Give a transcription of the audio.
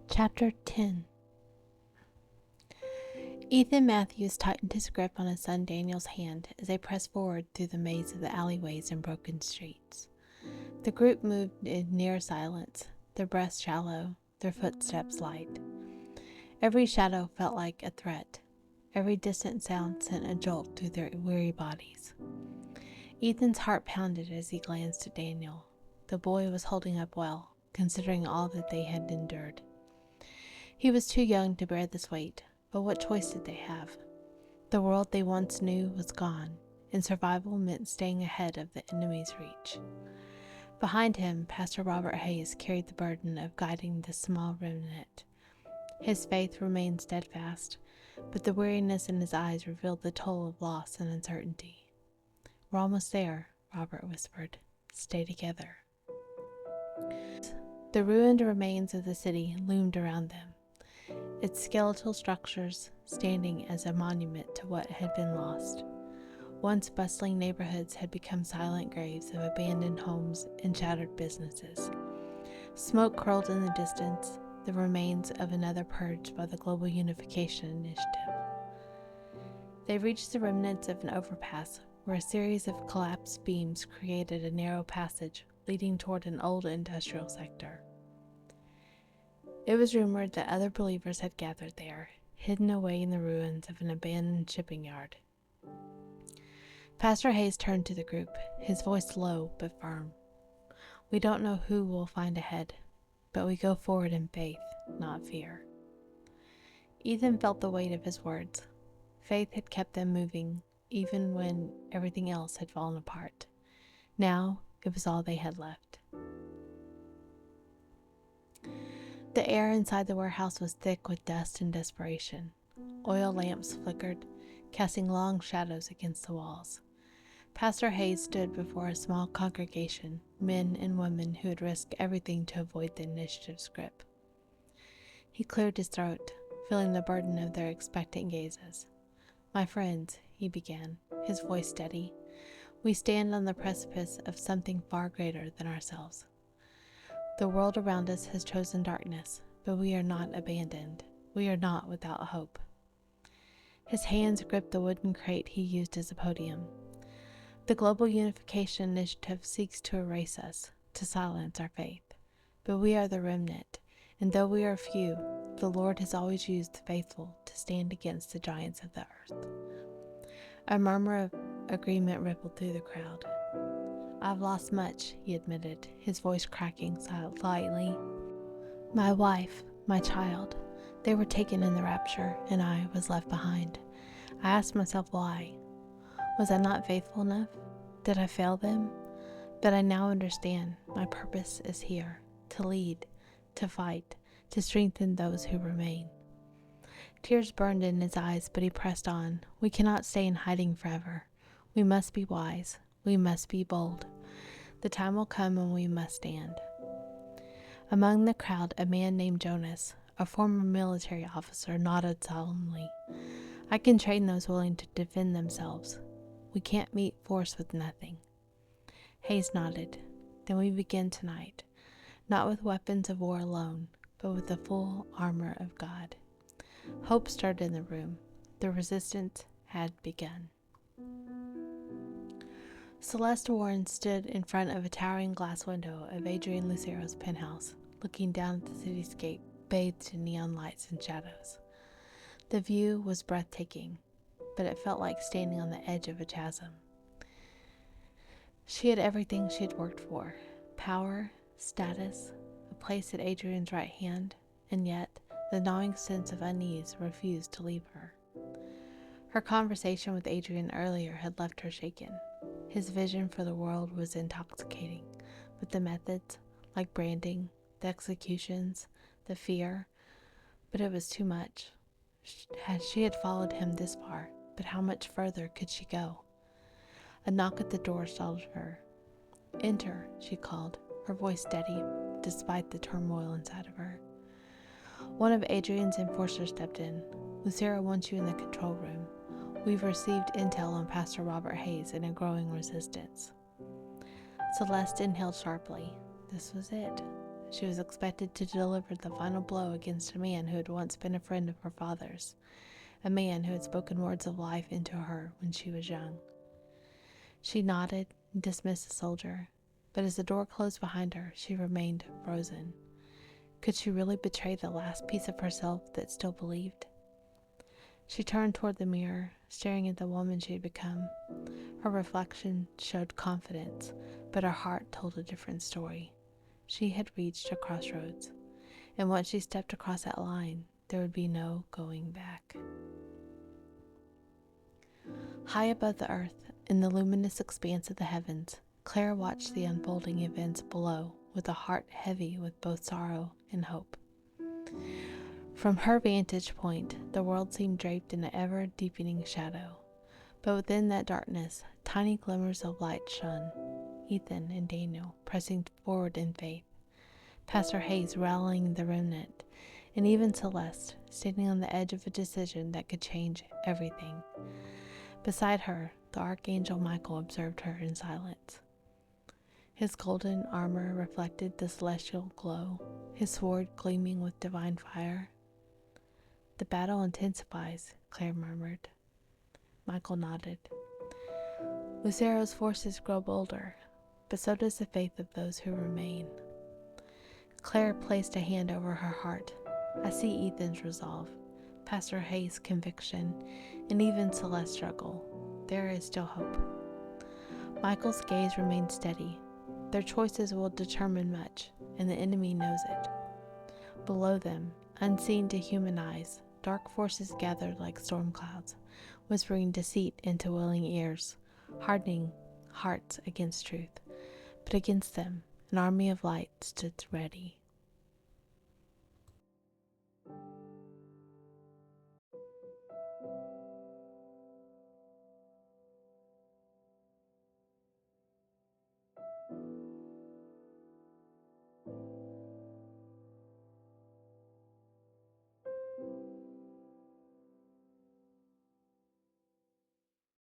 Chapter 10. Ethan Matthews tightened his grip on his son Daniel's hand as they pressed forward through the maze of the alleyways and broken streets. The group moved in near silence, their breaths shallow, their footsteps light. Every shadow felt like a threat. Every distant sound sent a jolt through their weary bodies. Ethan's heart pounded as he glanced at Daniel. The boy was holding up well, considering all that they had endured. He was too young to bear this weight, but what choice did they have? The world they once knew was gone, and survival meant staying ahead of the enemy's reach. Behind him, Pastor Robert Hayes carried the burden of guiding this small remnant. His faith remained steadfast, but the weariness in his eyes revealed the toll of loss and uncertainty. "We're almost there," Robert whispered. "Stay together." The ruined remains of the city loomed around them, its skeletal structures standing as a monument to what had been lost. Once bustling neighborhoods had become silent graves of abandoned homes and shattered businesses. Smoke curled in the distance, the remains of another purge by the Global Unification Initiative. They reached the remnants of an overpass where a series of collapsed beams created a narrow passage leading toward an old industrial sector. It was rumored that other believers had gathered there, hidden away in the ruins of an abandoned shipping yard. Pastor Hayes turned to the group, his voice low but firm. "We don't know who we'll find ahead, but we go forward in faith, not fear." Ethan felt the weight of his words. Faith had kept them moving, even when everything else had fallen apart. Now it was all they had left. The air inside the warehouse was thick with dust and desperation. Oil lamps flickered, casting long shadows against the walls. Pastor Hayes stood before a small congregation, men and women who had risked everything to avoid the initiative's grip. He cleared his throat, feeling the burden of their expectant gazes. "My friends," he began, his voice steady, "we stand on the precipice of something far greater than ourselves. The world around us has chosen darkness, but we are not abandoned. We are not without hope." His hands gripped the wooden crate he used as a podium. "The Global Unification Initiative seeks to erase us, to silence our faith. But we are the remnant, and though we are few, the Lord has always used the faithful to stand against the giants of the earth." A murmur of agreement rippled through the crowd. "I've lost much," he admitted, his voice cracking slightly. "My wife, my child, they were taken in the Rapture, and I was left behind. I asked myself why. Was I not faithful enough? Did I fail them? But I now understand my purpose is here, to lead, to fight, to strengthen those who remain." Tears burned in his eyes, but he pressed on. "We cannot stay in hiding forever. We must be wise. We must be bold. The time will come when we must stand." Among the crowd, a man named Jonas, a former military officer, nodded solemnly. "I can train those willing to defend themselves. We can't meet force with nothing." Hayes nodded. "Then we begin tonight, not with weapons of war alone, but with the full armor of God." Hope stirred in the room. The resistance had begun. Celeste Warren stood in front of a towering glass window of Adrian Lucero's penthouse, looking down at the cityscape bathed in neon lights and shadows. The view was breathtaking, but it felt like standing on the edge of a chasm. She had everything she had worked for: power, status, a place at Adrian's right hand, and yet the gnawing sense of unease refused to leave her. Her conversation with Adrian earlier had left her shaken. His vision for the world was intoxicating, but the methods, like branding, the executions, the fear, but it was too much. She had followed him this far, but how much further could she go? A knock at the door startled her. "Enter," she called, her voice steady despite the turmoil inside of her. One of Adrian's enforcers stepped in. "Lucero wants you in the control room. We've received intel on Pastor Robert Hayes and a growing resistance." Celeste inhaled sharply. This was it. She was expected to deliver the final blow against a man who had once been a friend of her father's, a man who had spoken words of life into her when she was young. She nodded and dismissed the soldier, but as the door closed behind her, she remained frozen. Could she really betray the last piece of herself that still believed? She turned toward the mirror, staring at the woman she had become. Her reflection showed confidence, but her heart told a different story. She had reached a crossroads, and once she stepped across that line, there would be no going back. High above the earth, in the luminous expanse of the heavens, Claire watched the unfolding events below with a heart heavy with both sorrow and hope. From her vantage point, the world seemed draped in an ever-deepening shadow. But within that darkness, tiny glimmers of light shone. Ethan and Daniel pressing forward in faith, Pastor Hayes rallying the remnant, and even Celeste standing on the edge of a decision that could change everything. Beside her, the Archangel Michael observed her in silence. His golden armor reflected the celestial glow, his sword gleaming with divine fire. "The battle intensifies," Claire murmured. Michael nodded. "Lucero's forces grow bolder, but so does the faith of those who remain." Claire placed a hand over her heart. "I see Ethan's resolve, Pastor Hayes' conviction, and even Celeste's struggle. There is still hope." Michael's gaze remained steady. Their choices will determine much, and the enemy knows it. Below them, unseen to human eyes, dark forces gathered like storm clouds, whispering deceit into willing ears, hardening hearts against truth. But against them, an army of light stood ready.